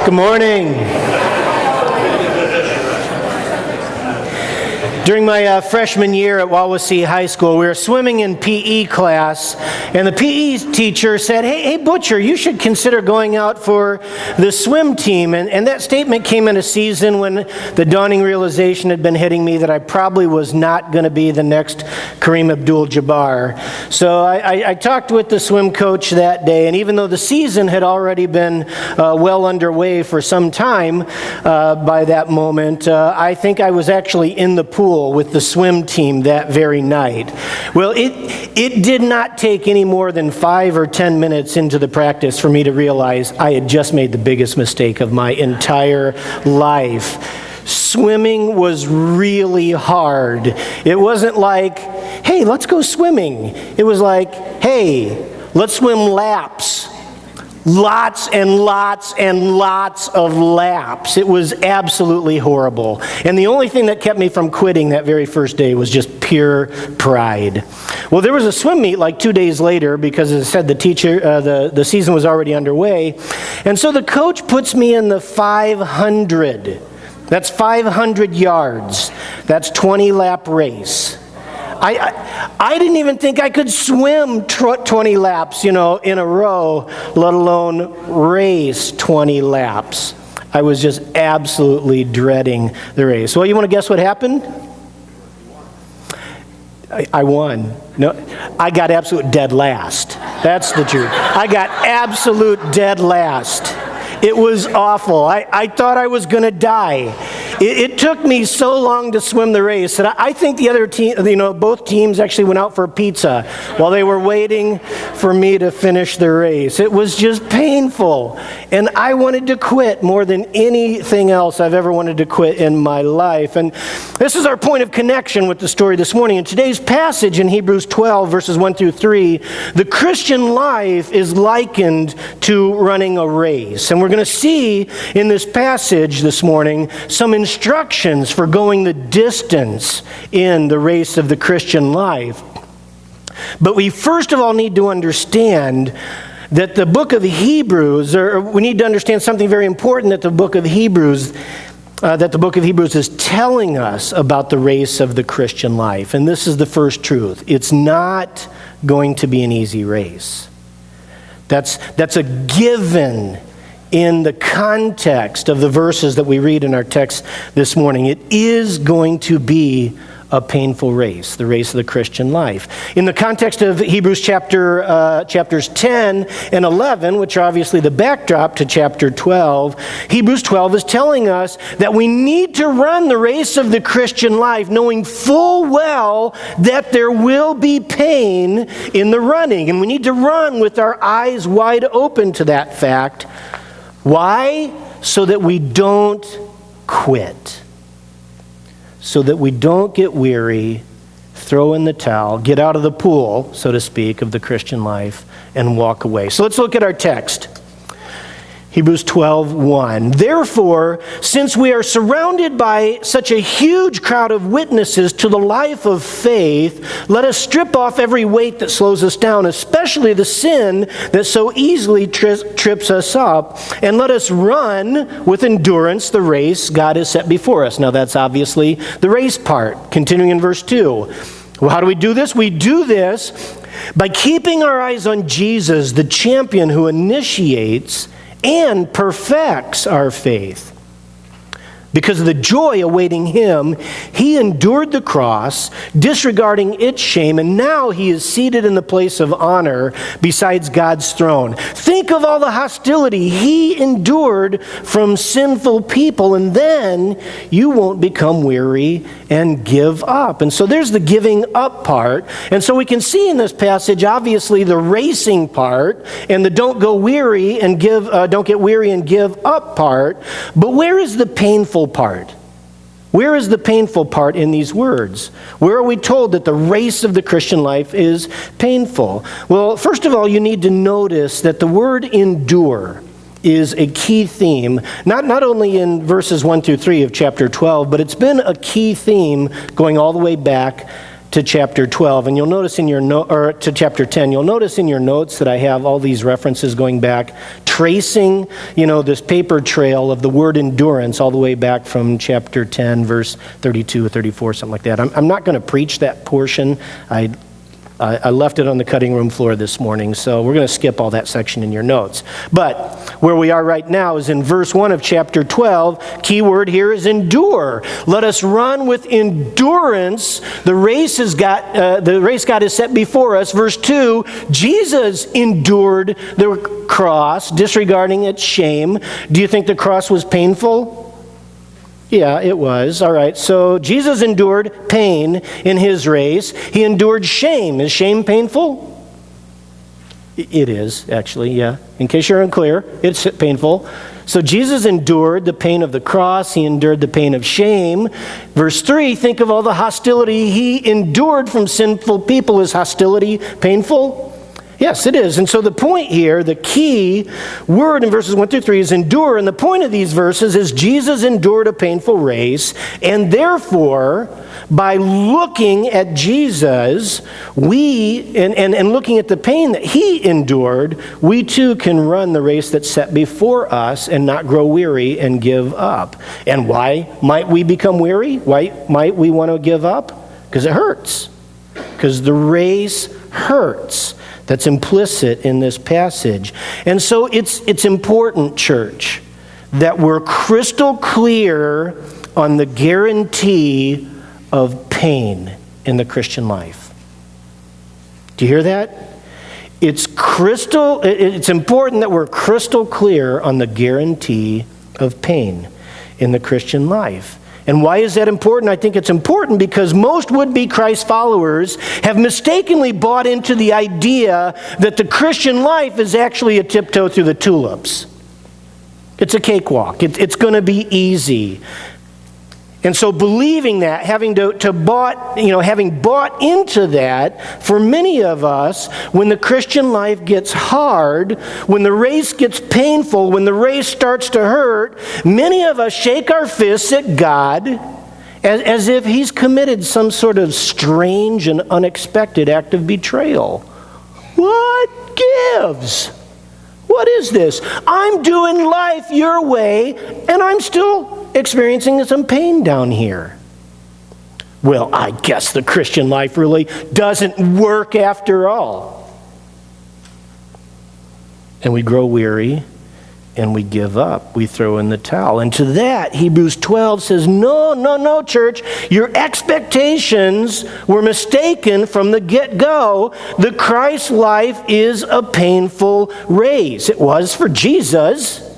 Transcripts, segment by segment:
Good morning. During my freshman year at Wawasee High School, we were swimming in PE class, and the PE teacher said, hey, Butcher, you should consider going out for the swim team. And that statement came in a season when the dawning realization had been hitting me that I probably was not going to be the next Kareem Abdul-Jabbar. So I talked with the swim coach that day, and even though the season had already been well underway for some time by that moment, I think I was actually in the pool with the swim team that very night. Well, it did not take any more than 5 or 10 minutes into the practice for me to realize I had just made the biggest mistake of my entire life. Swimming was really hard. It wasn't like, hey, let's go swimming. It was like, hey, let's swim laps. Lots and lots and lots of laps. It was absolutely horrible. And the only thing that kept me from quitting that very first day was just pure pride. Well, there was a swim meet like 2 days later because, as I said, the season was already underway. And so the coach puts me in the 500. That's 500 yards. That's 20-lap race. I didn't even think I could swim 20 laps, in a row, let alone race 20 laps. I was just absolutely dreading the race. Well, you want to guess what happened? I won. No, I got absolute dead last. That's the truth. I got absolute dead last. It was awful. I thought I was going to die. It took me so long to swim the race that I think the other team, both teams actually went out for pizza while they were waiting for me to finish the race. It was just painful. And I wanted to quit more than anything else I've ever wanted to quit in my life. And this is our point of connection with the story this morning. In today's passage in Hebrews 12, verses 1 through 3, the Christian life is likened to running a race. And we're going to see in this passage this morning some instructions for going the distance in the race of the Christian life. But we first of all need to understand that the book of Hebrews, or we need to understand something very important that the book of Hebrews is telling us about the race of the Christian life. And this is the first truth. It's not going to be an easy race. That's a given in the context of the verses that we read in our text this morning. It is going to be a painful race, the race of the Christian life. In the context of Hebrews chapters 10 and 11, which are obviously the backdrop to chapter 12, Hebrews 12 is telling us that we need to run the race of the Christian life knowing full well that there will be pain in the running. And we need to run with our eyes wide open to that fact. Why? So that we don't quit. So that we don't get weary, throw in the towel, get out of the pool, so to speak, of the Christian life and walk away. So let's look at our text. Hebrews 12:1. Therefore, since we are surrounded by such a huge crowd of witnesses to the life of faith, let us strip off every weight that slows us down, especially the sin that so easily trips us up, and let us run with endurance the race God has set before us. Now that's obviously the race part. Continuing in verse 2. Well, how do we do this? We do this by keeping our eyes on Jesus, the champion who initiates and perfects our faith. Because of the joy awaiting him, he endured the cross, disregarding its shame, and now he is seated in the place of honor beside God's throne. Think of all the hostility he endured from sinful people, and then you won't become weary and give up. And so there's the giving up part. And so we can see in this passage, obviously, the racing part and the don't get weary and give up part. But where is the painful part? Where is the painful part in these words? Where are we told that the race of the Christian life is painful? Well, first of all, you need to notice that the word endure is a key theme, not only in verses 1 through 3 of chapter 12, but it's been a key theme going all the way back to chapter 12, and you'll notice in your to chapter 10, you'll notice in your notes that I have all these references going back, tracing, this paper trail of the word endurance all the way back from chapter 10, verse 32 or 34, something like that. I'm not going to preach that portion. I left it on the cutting room floor this morning, so we're going to skip all that section in your notes. But where we are right now is in verse 1 of chapter 12. Key word here is endure. Let us run with endurance. The race God has set before us. Verse 2, Jesus endured the cross, disregarding its shame. Do you think the cross was painful? Yeah, it was. All right, so Jesus endured pain in his race. He endured shame. Is shame painful? It is, actually, yeah. In case you're unclear, it's painful. So Jesus endured the pain of the cross. He endured the pain of shame. Verse 3, think of all the hostility he endured from sinful people. Is hostility painful? Yes, it is. And so the point here, the key word in verses 1 through 3 is endure. And the point of these verses is Jesus endured a painful race. And therefore, by looking at Jesus, and looking at the pain that he endured, we too can run the race that's set before us and not grow weary and give up. And why might we become weary? Why might we want to give up? Because it hurts. Because the race hurts. That's implicit in this passage. And so it's important, church, that we're crystal clear on the guarantee of pain in the Christian life. Do you hear that? It's important that we're crystal clear on the guarantee of pain in the Christian life. And why is that important? I think it's important because most would-be Christ followers have mistakenly bought into the idea that the Christian life is actually a tiptoe through the tulips. It's a cakewalk. It's going to be easy. And so believing that, having bought into that, for many of us, when the Christian life gets hard, when the race gets painful, when the race starts to hurt, many of us shake our fists at God as if he's committed some sort of strange and unexpected act of betrayal. What gives? What is this? I'm doing life your way, and I'm still experiencing some pain down here. Well, I guess the Christian life really doesn't work after all. And we grow weary and we give up. We throw in the towel. And to that, Hebrews 12 says, no, church. Your expectations were mistaken from the get-go. The Christ life is a painful race. It was for Jesus.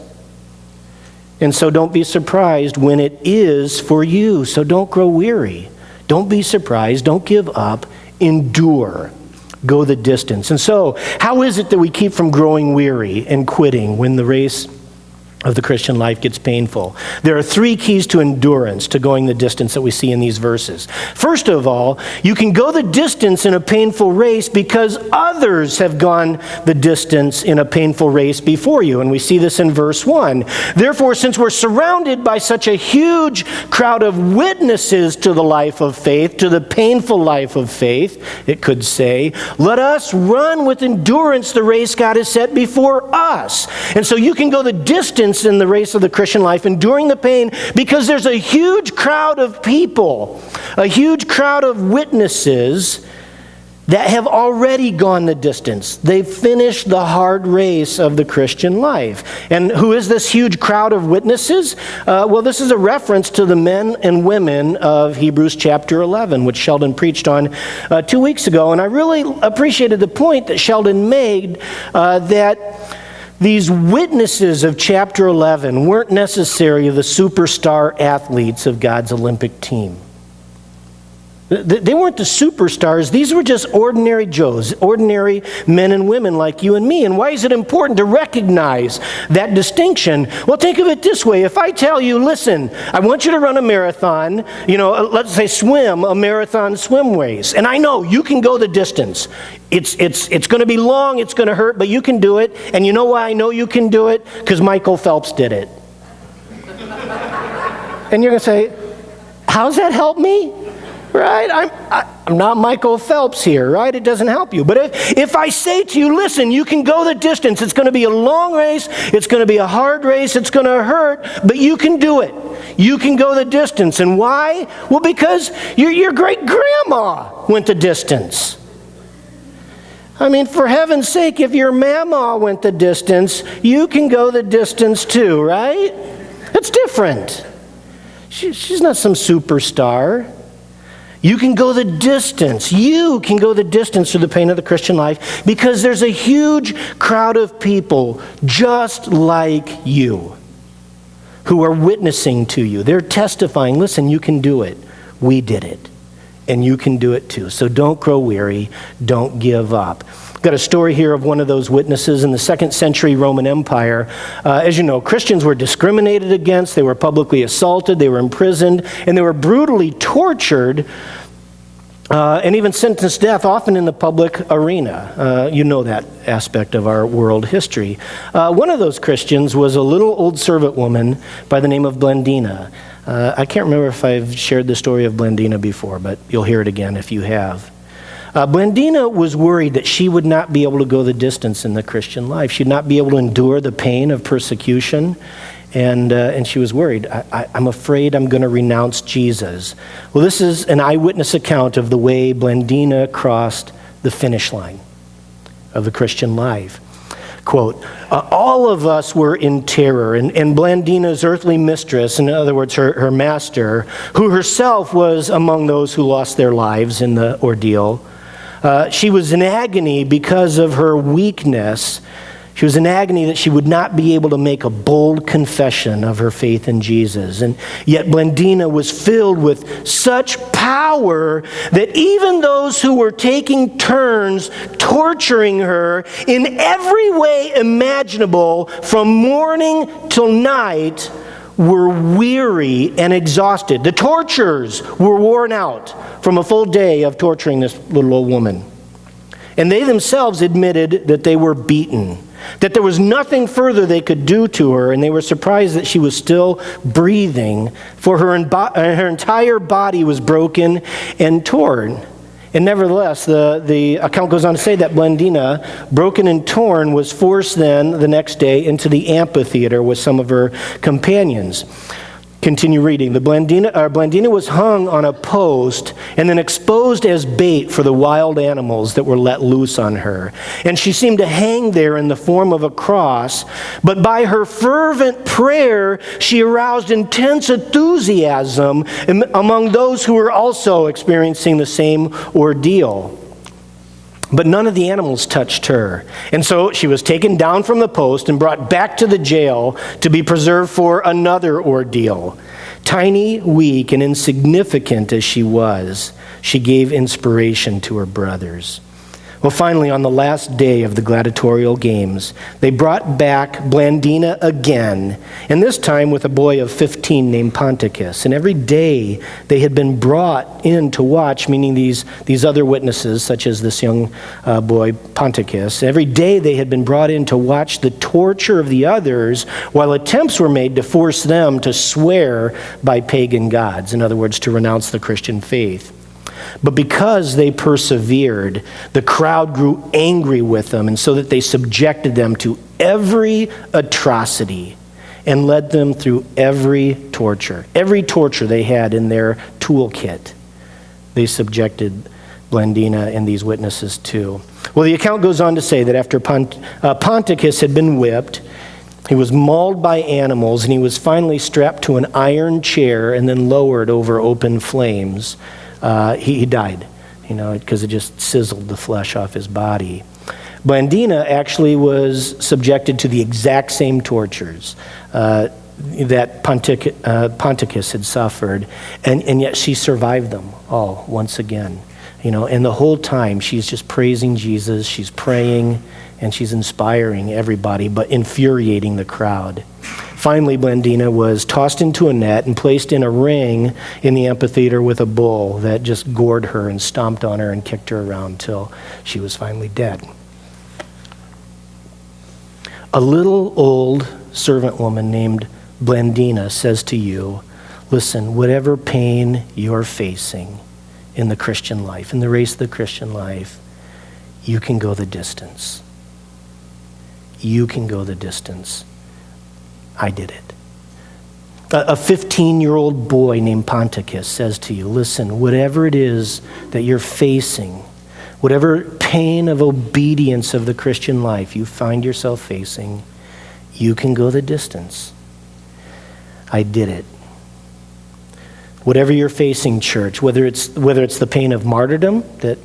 And so don't be surprised when it is for you. So don't grow weary. Don't be surprised. Don't give up. Endure. Go the distance. And so, how is it that we keep from growing weary and quitting when the race of the Christian life gets painful? There are three keys to endurance, to going the distance that we see in these verses. First of all, you can go the distance in a painful race because others have gone the distance in a painful race before you. And we see this in verse 1. Therefore, since we're surrounded by such a huge crowd of witnesses to the life of faith, to the painful life of faith, it could say, let us run with endurance the race God has set before us. And so you can go the distance in the race of the Christian life, enduring the pain, because there's a huge crowd of people, a huge crowd of witnesses that have already gone the distance. They've finished the hard race of the Christian life. And who is this huge crowd of witnesses? Well, this is a reference to the men and women of Hebrews chapter 11, which Sheldon preached on 2 weeks ago. And I really appreciated the point that Sheldon made that these witnesses of chapter 11 weren't necessarily the superstar athletes of God's Olympic team. They weren't the superstars. These were just ordinary Joes, ordinary men and women like you and me. And why is it important to recognize that distinction? Well, think of it this way. If I tell you, listen, I want you to run a marathon, let's say swim a marathon swim race. And I know you can go the distance. It's going to be long, it's going to hurt, but you can do it. And you know why I know you can do it? Because Michael Phelps did it. And you're going to say, how's that help me? right? I'm not Michael Phelps here, right? It doesn't help you. But if I say to you, listen, you can go the distance. It's going to be a long race. It's going to be a hard race. It's going to hurt, but you can do it. You can go the distance. And why? Well, because your great-grandma went the distance. I mean, for heaven's sake, if your mama went the distance, you can go the distance too, right? It's different. She's not some superstar. You can go the distance. You can go the distance through the pain of the Christian life because there's a huge crowd of people just like you who are witnessing to you. They're testifying, listen, you can do it. We did it. And you can do it too. So don't grow weary. Don't give up. I've got a story here of one of those witnesses in the 2nd century Roman Empire. As you know, Christians were discriminated against. They were publicly assaulted. They were imprisoned. And they were brutally tortured and even sentenced to death, often in the public arena. You know that aspect of our world history. One of those Christians was a little old servant woman by the name of Blandina. I can't remember if I've shared the story of Blandina before, but you'll hear it again if you have. Blandina was worried that she would not be able to go the distance in the Christian life. She'd not be able to endure the pain of persecution, and she was worried. I'm afraid I'm going to renounce Jesus. Well, this is an eyewitness account of the way Blandina crossed the finish line of the Christian life. Quote, all of us were in terror, and Blandina's earthly mistress, in other words, her master, who herself was among those who lost their lives in the ordeal, she was in agony because of her weakness. She was in agony that she would not be able to make a bold confession of her faith in Jesus. And yet Blandina was filled with such power that even those who were taking turns torturing her in every way imaginable from morning till night were weary and exhausted. The torturers were worn out from a full day of torturing this little old woman. And they themselves admitted that they were beaten, that there was nothing further they could do to her, and they were surprised that she was still breathing, for her entire body was broken and torn. And nevertheless, the account goes on to say that Blandina, broken and torn, was forced then the next day into the amphitheater with some of her companions. Continue reading. Blandina was hung on a post and then exposed as bait for the wild animals that were let loose on her. And she seemed to hang there in the form of a cross, but by her fervent prayer, she aroused intense enthusiasm among those who were also experiencing the same ordeal. But none of the animals touched her. And so she was taken down from the post and brought back to the jail to be preserved for another ordeal. Tiny, weak, and insignificant as she was, she gave inspiration to her brothers. Well, finally, on the last day of the gladiatorial games, they brought back Blandina again, and this time with a boy of 15 named Ponticus. And every day they had been brought in to watch, meaning these other witnesses, such as this young boy Ponticus. Every day they had been brought in to watch the torture of the others, while attempts were made to force them to swear by pagan gods, in other words, to renounce the Christian faith. But because they persevered, the crowd grew angry with them, and so that they subjected them to every atrocity and led them through every torture. Every torture they had in their toolkit, they subjected Blandina and these witnesses to. Well, the account goes on to say that after Ponticus had been whipped, he was mauled by animals, and he was finally strapped to an iron chair and then lowered over open flames. He died, because it just sizzled the flesh off his body. Blandina actually was subjected to the exact same tortures that Ponticus had suffered, and yet she survived them all once again. And the whole time she's just praising Jesus, she's praying, and she's inspiring everybody, but infuriating the crowd. Finally, Blandina was tossed into a net and placed in a ring in the amphitheater with a bull that just gored her and stomped on her and kicked her around till she was finally dead. A little old servant woman named Blandina says to you, listen, whatever pain you're facing, in the Christian life, in the race of the Christian life, you can go the distance. You can go the distance. I did it. A 15-year-old boy named Ponticus says to you, listen, whatever it is that you're facing, whatever pain of obedience of the Christian life you find yourself facing, you can go the distance. I did it. Whatever you're facing, church, whether it's the pain of martyrdom that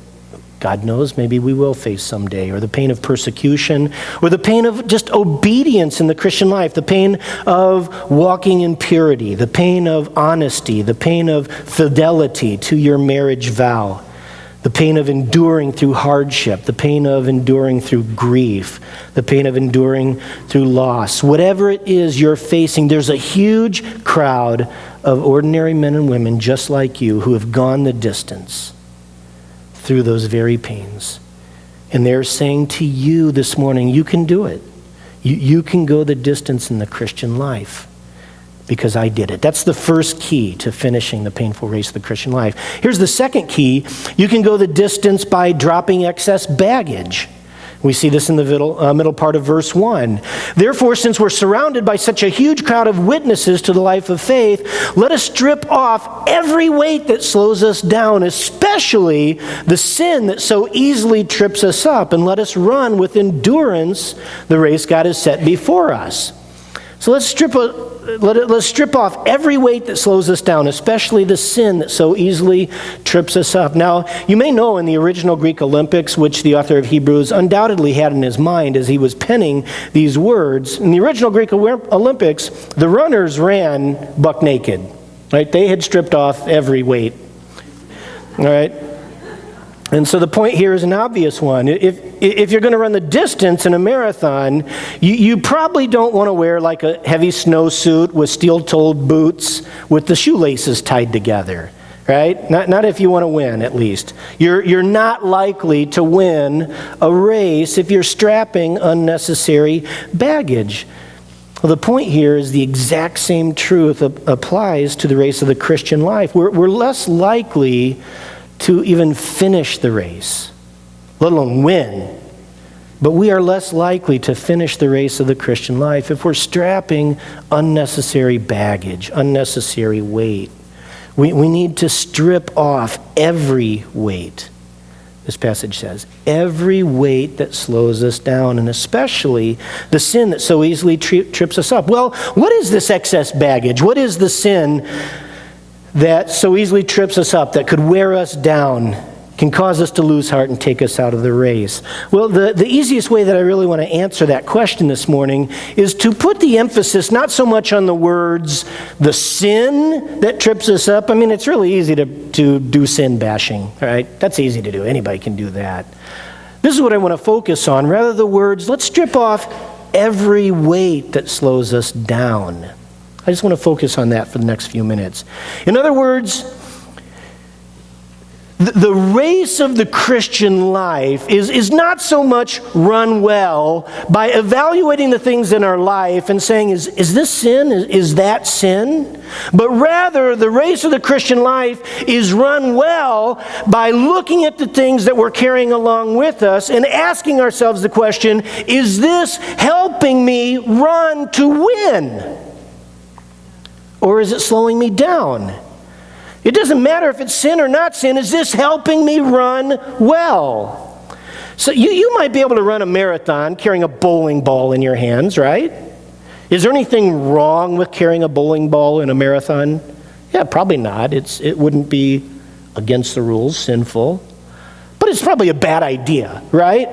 God knows maybe we will face someday, or the pain of persecution, or the pain of just obedience in the Christian life, the pain of walking in purity, the pain of honesty, the pain of fidelity to your marriage vow, the pain of enduring through hardship, the pain of enduring through grief, the pain of enduring through loss. Whatever it is you're facing, there's a huge crowd of ordinary men and women just like you who have gone the distance through those very pains. And they're saying to you this morning, you can do it. You can go the distance in the Christian life because I did it. That's the first key to finishing the painful race of the Christian life. Here's the second key. You can go the distance by dropping excess baggage. We see this in the middle part of verse 1. Therefore, since we're surrounded by such a huge crowd of witnesses to the life of faith, let us strip off every weight that slows us down, especially the sin that so easily trips us up, and let us run with endurance the race God has set before us. So let's strip off every weight that slows us down, especially the sin that so easily trips us up. Now, you may know in the original Greek Olympics, which the author of Hebrews undoubtedly had in his mind as he was penning these words, in the original Greek Olympics, the runners ran buck naked. Right? They had stripped off every weight. All right? And so the point here is an obvious one. If you're going to run the distance in a marathon, you probably don't want to wear like a heavy snowsuit with steel-toed boots with the shoelaces tied together, right? Not if you want to win, at least. You're not likely to win a race if you're strapping unnecessary baggage. Well, the point here is the exact same truth applies to the race of the Christian life. We're less likely to even finish the race, let alone win. But we are less likely to finish the race of the Christian life if we're strapping unnecessary baggage, unnecessary weight. We need to strip off every weight, this passage says, every weight that slows us down, and especially the sin that so easily trips us up. Well, what is this excess baggage? What is the sin that so easily trips us up, that could wear us down, can cause us to lose heart and take us out of the race? Well, the easiest way that I really want to answer that question this morning is to put the emphasis not so much on the words, the sin that trips us up. I mean, it's really easy to do sin bashing, right? That's easy to do. Anybody can do that. This is what I want to focus on. Rather the words, let's strip off every weight that slows us down. I just want to focus on that for the next few minutes. In other words, the race of the Christian life is not so much run well by evaluating the things in our life and saying, is this sin? Is that sin? But rather, the race of the Christian life is run well by looking at the things that we're carrying along with us and asking ourselves the question, is this helping me run to win? Or is it slowing me down? It doesn't matter if it's sin or not sin. Is this helping me run well? So you might be able to run a marathon carrying a bowling ball in your hands, right? Is there anything wrong with carrying a bowling ball in a marathon? Yeah, probably not. It wouldn't be against the rules, sinful. But it's probably a bad idea, right?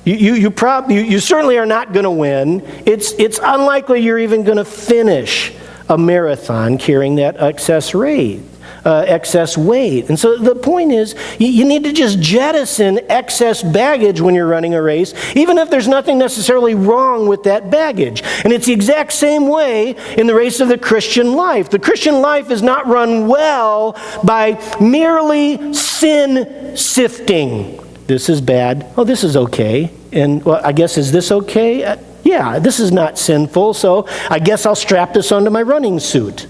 You certainly are not going to win. It's unlikely you're even going to finish a marathon carrying that excess weight. And so the point is, you need to just jettison excess baggage when you're running a race, even if there's nothing necessarily wrong with that baggage. And it's the exact same way in the race of the Christian life. The Christian life is not run well by merely sin sifting. This is bad. Oh, this is okay. And well, I guess, is this okay? Yeah, this is not sinful, so I guess I'll strap this onto my running suit.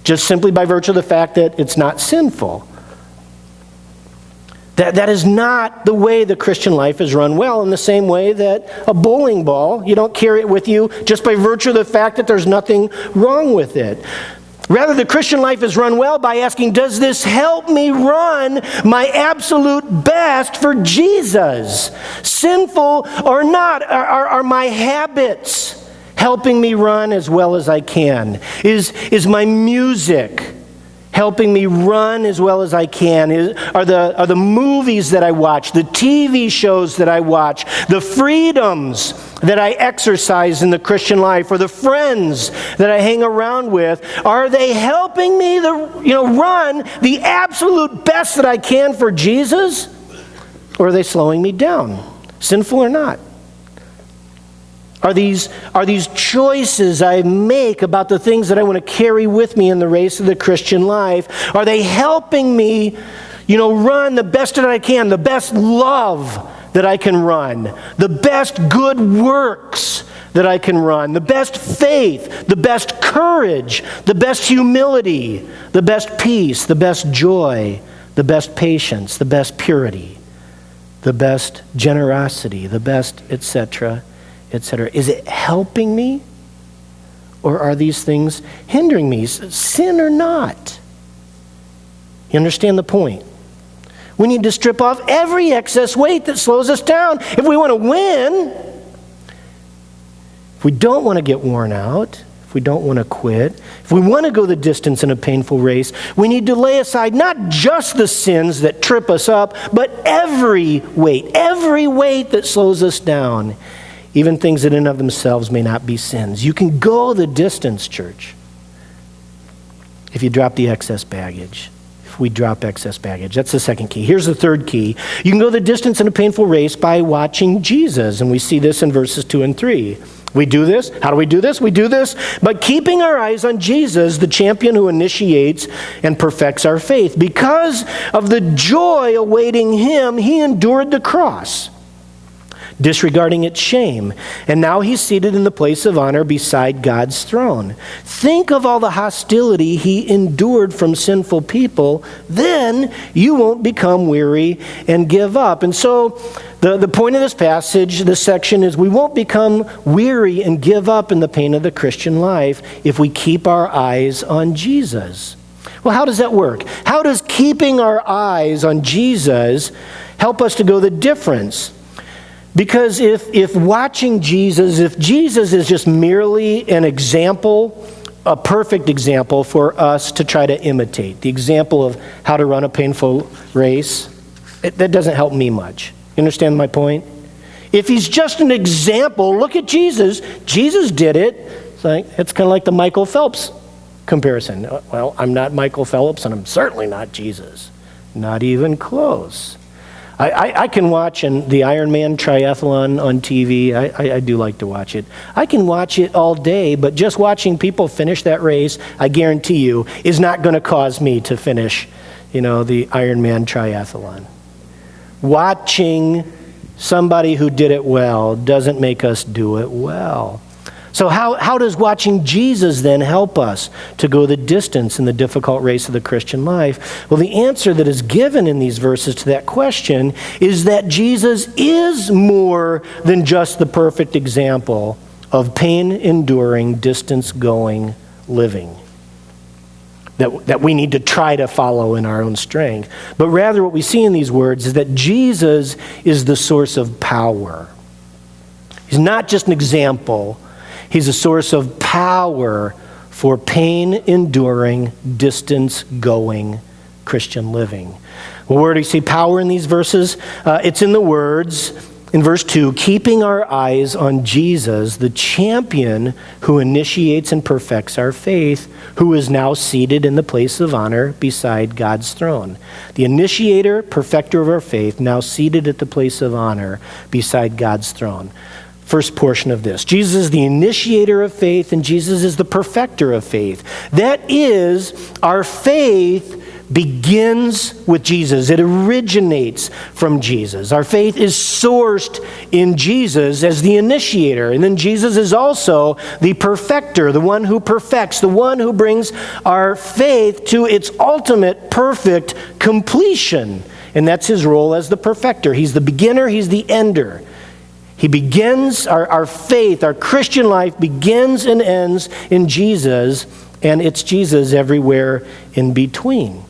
just simply by virtue of the fact that it's not sinful. That is not the way the Christian life is run well, in the same way that a bowling ball, you don't carry it with you just by virtue of the fact that there's nothing wrong with it. Rather, the Christian life is run well by asking, does this help me run my absolute best for Jesus? Sinful or not, are my habits helping me run as well as I can? Is my music helping me run as well as I can? Are the movies that I watch, the TV shows that I watch, the freedoms that I exercise in the Christian life, or the friends that I hang around with, are they helping me run the absolute best that I can for Jesus? Or are they slowing me down, sinful or not? Are these choices I make about the things that I want to carry with me in the race of the Christian life, are they helping me, run the best that I can, the best love that I can run, the best good works that I can run, the best faith, the best courage, the best humility, the best peace, the best joy, the best patience, the best purity, the best generosity, the best etc., etc. Is it helping me? Or are these things hindering me? Sin or not? You understand the point? We need to strip off every excess weight that slows us down. If we want to win, if we don't want to get worn out, if we don't want to quit, if we want to go the distance in a painful race, we need to lay aside not just the sins that trip us up, but every weight that slows us down. Even things that in and of themselves may not be sins. You can go the distance, church, if you drop the excess baggage. If we drop excess baggage. That's the second key. Here's the third key. You can go the distance in a painful race by watching Jesus. And we see this in verses 2 and 3. We do this. How do we do this? We do this by keeping our eyes on Jesus, the champion who initiates and perfects our faith. Because of the joy awaiting him, he endured the cross, disregarding its shame. And now he's seated in the place of honor beside God's throne. Think of all the hostility he endured from sinful people. Then you won't become weary and give up. And so the point of this passage, this section, is we won't become weary and give up in the pain of the Christian life if we keep our eyes on Jesus. Well, how does that work? How does keeping our eyes on Jesus help us to go the difference? Because if watching Jesus, if Jesus is just merely an example, a perfect example for us to try to imitate, the example of how to run a painful race, that doesn't help me much. You understand my point? If he's just an example, look at Jesus. Jesus did it. It's kind of like the Michael Phelps comparison. Well, I'm not Michael Phelps, and I'm certainly not Jesus. Not even close. I can watch the Ironman triathlon on TV. I do like to watch it. I can watch it all day, but just watching people finish that race, I guarantee you, is not going to cause me to finish, the Ironman triathlon. Watching somebody who did it well doesn't make us do it well. So how does watching Jesus then help us to go the distance in the difficult race of the Christian life? Well, the answer that is given in these verses to that question is that Jesus is more than just the perfect example of pain-enduring, distance-going living that we need to try to follow in our own strength. But rather what we see in these words is that Jesus is the source of power. He's not just an example. He's a source of power for pain-enduring, distance-going Christian living. Well, where do you see power in these verses? It's in the words, in verse 2, keeping our eyes on Jesus, the champion who initiates and perfects our faith, who is now seated in the place of honor beside God's throne. The initiator, perfecter of our faith, now seated at the place of honor beside God's throne. First portion of this. Jesus is the initiator of faith, and Jesus is the perfecter of faith. That is, our faith begins with Jesus. It originates from Jesus. Our faith is sourced in Jesus as the initiator. And then Jesus is also the perfecter, the one who perfects, the one who brings our faith to its ultimate perfect completion. And that's his role as the perfecter. He's the beginner, he's the ender. He begins, our faith, our Christian life begins and ends in Jesus, and it's Jesus everywhere in between.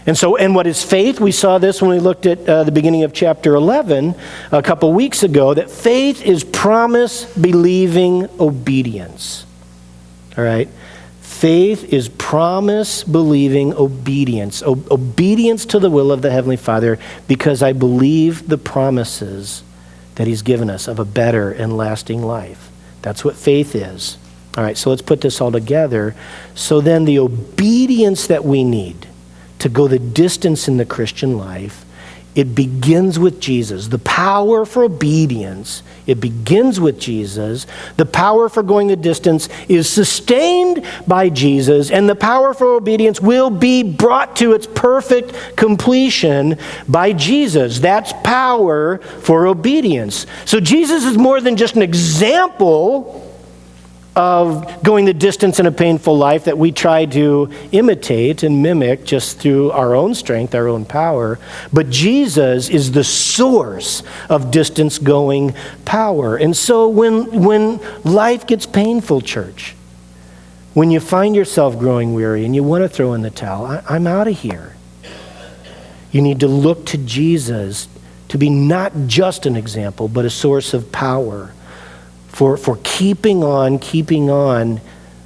And what is faith? We saw this when we looked at the beginning of chapter 11 a couple weeks ago, that faith is promise-believing obedience. All right? Faith is promise-believing obedience. Obedience to the will of the Heavenly Father because I believe the promises that he's given us of a better and lasting life. That's what faith is. All right, so let's put this all together. So then the obedience that we need to go the distance in the Christian life, it begins with Jesus. The power for obedience, it begins with Jesus. The power for going the distance is sustained by Jesus, and the power for obedience will be brought to its perfect completion by Jesus. That's power for obedience. So Jesus is more than just an example of going the distance in a painful life that we try to imitate and mimic just through our own strength, our own power. But Jesus is the source of distance-going power. And so when life gets painful, church, when you find yourself growing weary and you want to throw in the towel, I'm out of here. You need to look to Jesus to be not just an example, but a source of power for keeping on,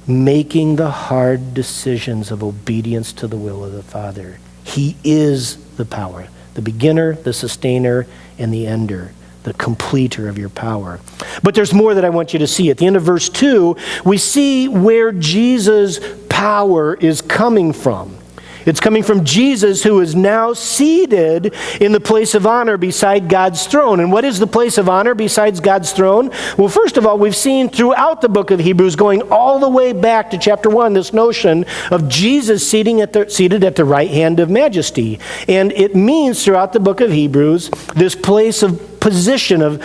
making the hard decisions of obedience to the will of the Father. He is the power, the beginner, the sustainer, and the ender, the completer of your power. But there's more that I want you to see. At the end of verse 2, we see where Jesus' power is coming from. It's coming from Jesus, who is now seated in the place of honor beside God's throne. And what is the place of honor besides God's throne? Well, first of all, we've seen throughout the book of Hebrews, going all the way back to chapter 1, this notion of Jesus seated at the right hand of majesty. And it means throughout the book of Hebrews, this place of position of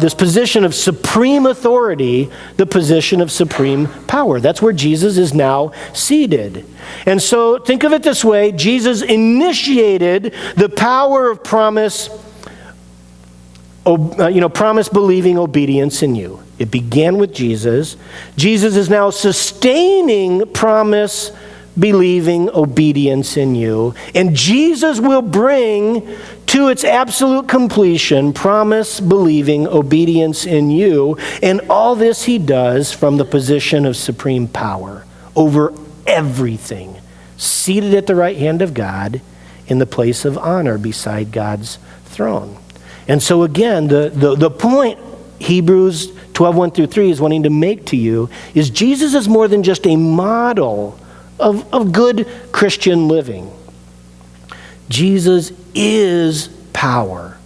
this position of supreme authority, the position of supreme power. That's where Jesus is now seated. And so think of it this way: Jesus initiated the power of promise-believing obedience in you. It began with Jesus. Jesus is now sustaining promise-believing obedience in you. And Jesus will bring to its absolute completion promise-believing obedience in you. And all this he does from the position of supreme power over everything, seated at the right hand of God in the place of honor beside God's throne. And so again, the point Hebrews 12, 1 through 3 is wanting to make to you is Jesus is more than just a model of good Christian living. Jesus is power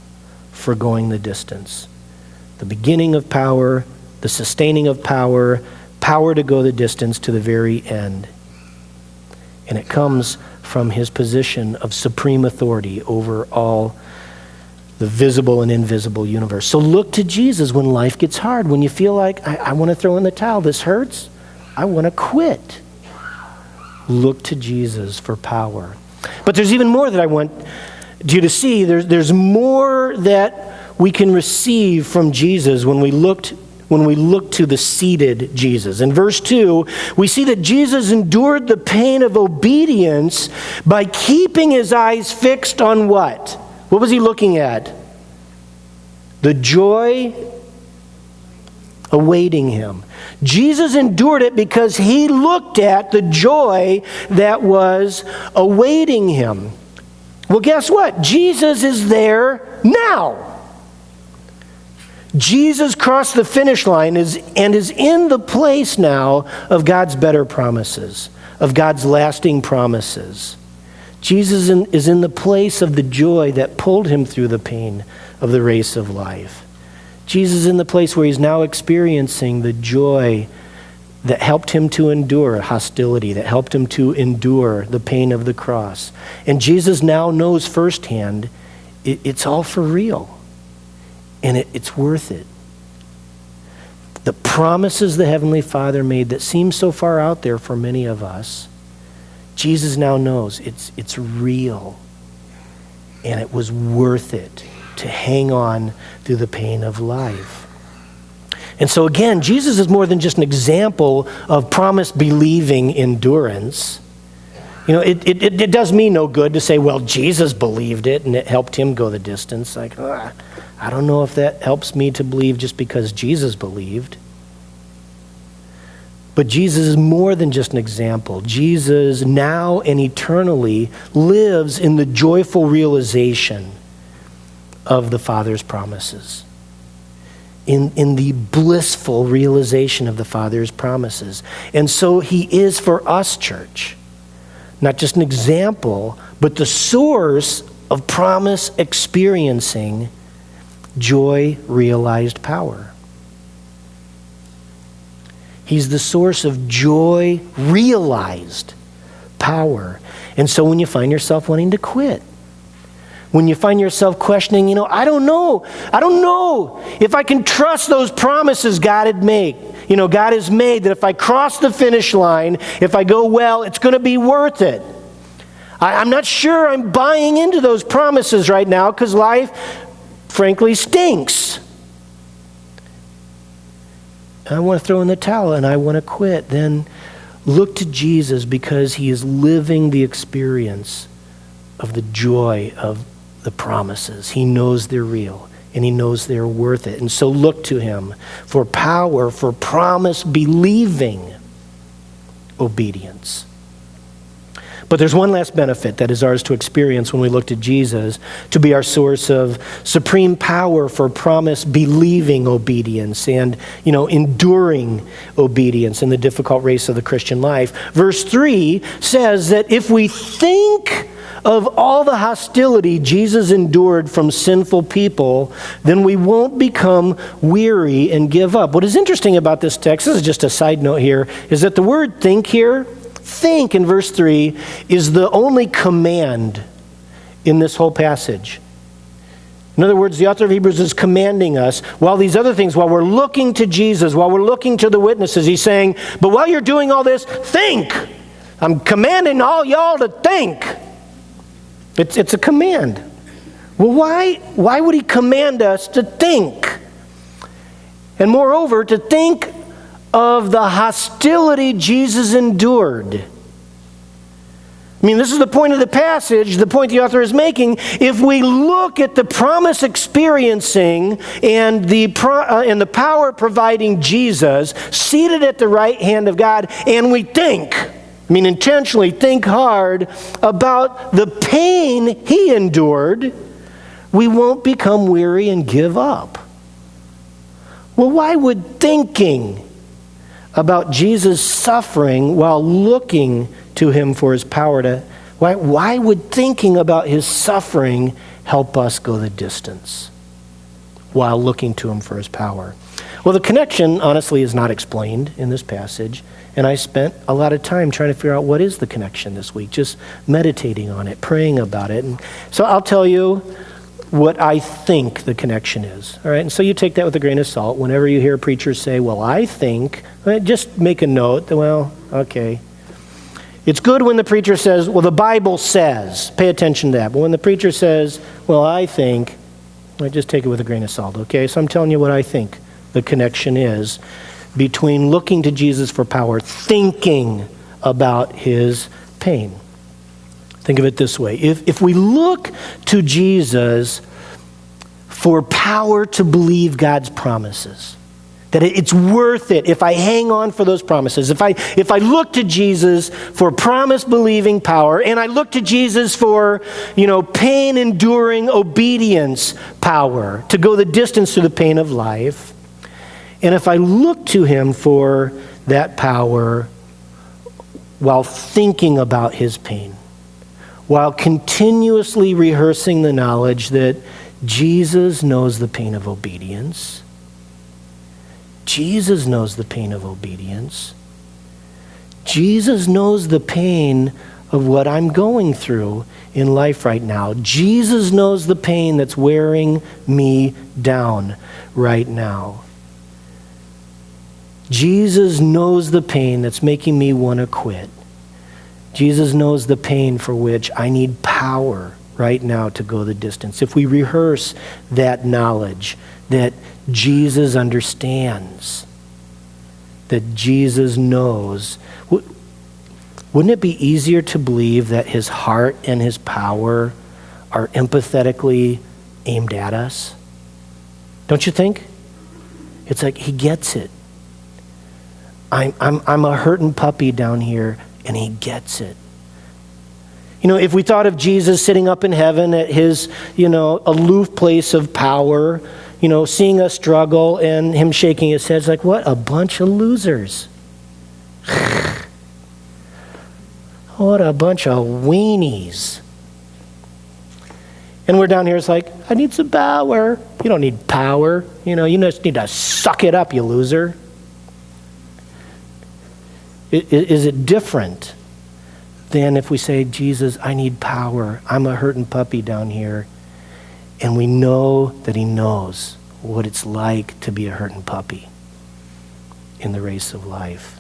for going the distance. The beginning of power, the sustaining of power, power to go the distance to the very end. And it comes from his position of supreme authority over all the visible and invisible universe. So look to Jesus when life gets hard, when you feel like, I want to throw in the towel, this hurts, I want to quit. Look to Jesus for power. But there's even more that I want you to see. There's more that we can receive from Jesus when we look to the seated Jesus. In verse 2, we see that Jesus endured the pain of obedience by keeping his eyes fixed on what? What was he looking at? The joy awaiting him. Jesus endured it because he looked at the joy that was awaiting him. Well, guess what? Jesus is there now. Jesus crossed the finish line and is in the place now of God's better promises, of God's lasting promises. Jesus is in the place of the joy that pulled him through the pain of the race of life. Jesus is in the place where he's now experiencing the joy that helped him to endure hostility, that helped him to endure the pain of the cross. And Jesus now knows firsthand it's all for real, and it's worth it. The promises the Heavenly Father made that seem so far out there for many of us, Jesus now knows it's real, and it was worth it to hang on through the pain of life. And so again, Jesus is more than just an example of promise-believing endurance. You know, it does me no good to say, well, Jesus believed it and it helped him go the distance. Like, I don't know if that helps me to believe just because Jesus believed. But Jesus is more than just an example. Jesus now and eternally lives in the joyful realization of the Father's promises. In the blissful realization of the Father's promises. And so he is for us, church, not just an example, but the source of promise experiencing joy realized power. He's the source of joy realized power. And so when you find yourself wanting to quit, when you find yourself questioning, I don't know if I can trust those promises God had made. God has made that if I cross the finish line, if I go well, it's going to be worth it. I'm not sure I'm buying into those promises right now because life, frankly, stinks. I want to throw in the towel and I want to quit. Then look to Jesus because he is living the experience of the joy of the promises. He knows they're real and he knows they're worth it. And so look to him for power, for promise-believing obedience. But there's one last benefit that is ours to experience when we look to Jesus to be our source of supreme power for promise-believing obedience and, enduring obedience in the difficult race of the Christian life. Verse 3 says that if we think of all the hostility Jesus endured from sinful people, then we won't become weary and give up. What is interesting about this text, this is just a side note here, is that the word think here, think in verse 3, is the only command in this whole passage. In other words, the author of Hebrews is commanding us, while we're looking to Jesus, while we're looking to the witnesses, he's saying, but while you're doing all this, think. I'm commanding all y'all to think. It's a command. Well, why would he command us to think? And moreover, to think of the hostility Jesus endured. I mean, this is the point of the passage, the point the author is making. If we look at the promise experiencing and the power providing Jesus seated at the right hand of God, and we think, intentionally think hard about the pain he endured, we won't become weary and give up. Well, why would thinking about Jesus' suffering while looking to him for his power why would thinking about his suffering help us go the distance while looking to him for his power? Well, the connection, honestly, is not explained in this passage. And I spent a lot of time trying to figure out what is the connection this week, just meditating on it, praying about it. And so I'll tell you what I think the connection is. All right, and so you take that with a grain of salt. Whenever you hear preachers say, well, I think, just make a note that, well, okay. It's good when the preacher says, well, the Bible says. Pay attention to that. But when the preacher says, well, I think, just take it with a grain of salt, okay? So I'm telling you what I think the connection is between looking to Jesus for power, thinking about his pain. Think of it this way. If we look to Jesus for power to believe God's promises, that it's worth it if I hang on for those promises, if I look to Jesus for promise-believing power, and I look to Jesus for, pain-enduring obedience power, to go the distance through the pain of life, and if I look to him for that power while thinking about his pain, while continuously rehearsing the knowledge that Jesus knows the pain of obedience, Jesus knows the pain of obedience, Jesus knows the pain of what I'm going through in life right now. Jesus knows the pain that's wearing me down right now. Jesus knows the pain that's making me want to quit. Jesus knows the pain for which I need power right now to go the distance. If we rehearse that knowledge, that Jesus understands, that Jesus knows, wouldn't it be easier to believe that his heart and his power are empathetically aimed at us? Don't you think? It's like he gets it. I'm a hurting puppy down here, and he gets it. You know, if we thought of Jesus sitting up in heaven at his, aloof place of power, seeing us struggle and him shaking his head, it's like, what a bunch of losers. What a bunch of weenies. And we're down here, it's like, I need some power. You don't need power. You just need to suck it up, you loser. Is it different than if we say, Jesus, I need power. I'm a hurting puppy down here. And we know that he knows what it's like to be a hurting puppy in the race of life.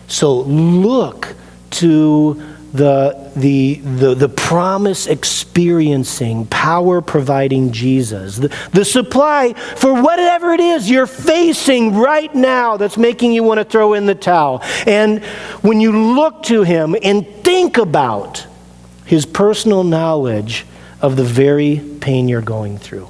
So look to the promise experiencing, power providing Jesus, the supply for whatever it is you're facing right now that's making you want to throw in the towel. And when you look to him and think about his personal knowledge of the very pain you're going through,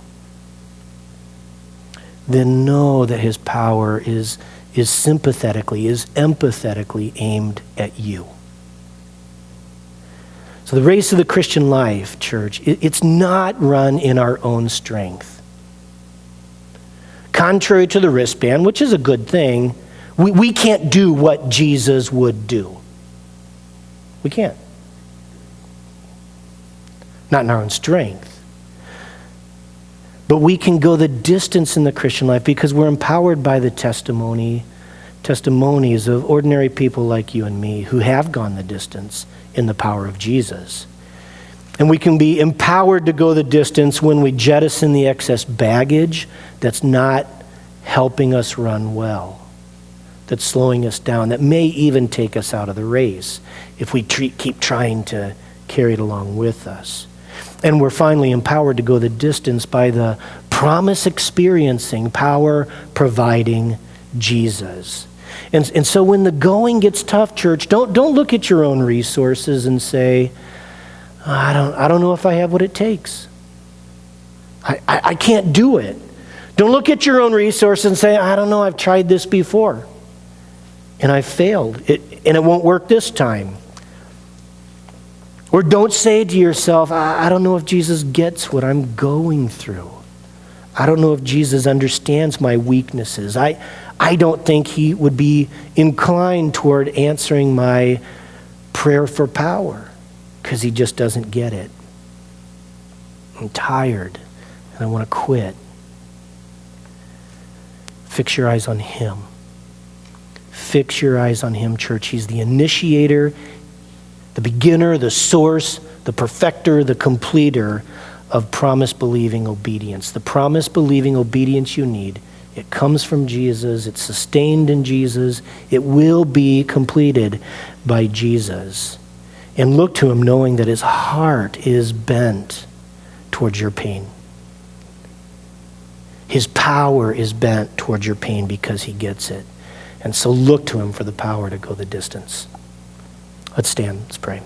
then know that his power is empathetically aimed at you. So the race of the Christian life, church, it's not run in our own strength. Contrary to the wristband, which is a good thing, we can't do what Jesus would do. We can't. Not in our own strength. But we can go the distance in the Christian life because we're empowered by the testimonies of ordinary people like you and me who have gone the distance in the power of Jesus. And we can be empowered to go the distance when we jettison the excess baggage that's not helping us run well, that's slowing us down, that may even take us out of the race if we keep trying to carry it along with us. And we're finally empowered to go the distance by the promise experiencing, power providing Jesus. And so when the going gets tough, church, don't look at your own resources and say, I don't know if I have what it takes. I can't do it. Don't look at your own resources and say, I don't know, I've tried this before and I failed, and it won't work this time. Or don't say to yourself, I don't know if Jesus gets what I'm going through. I don't know if Jesus understands my weaknesses. I don't think he would be inclined toward answering my prayer for power because he just doesn't get it. I'm tired and I want to quit. Fix your eyes on him. Fix your eyes on him, church. He's the initiator, the beginner, the source, the perfecter, the completer of promise-believing obedience. The promise-believing obedience you need, it comes from Jesus. It's sustained in Jesus. It will be completed by Jesus. And look to him knowing that his heart is bent towards your pain. His power is bent towards your pain because he gets it. And so look to him for the power to go the distance. Let's stand. Let's pray.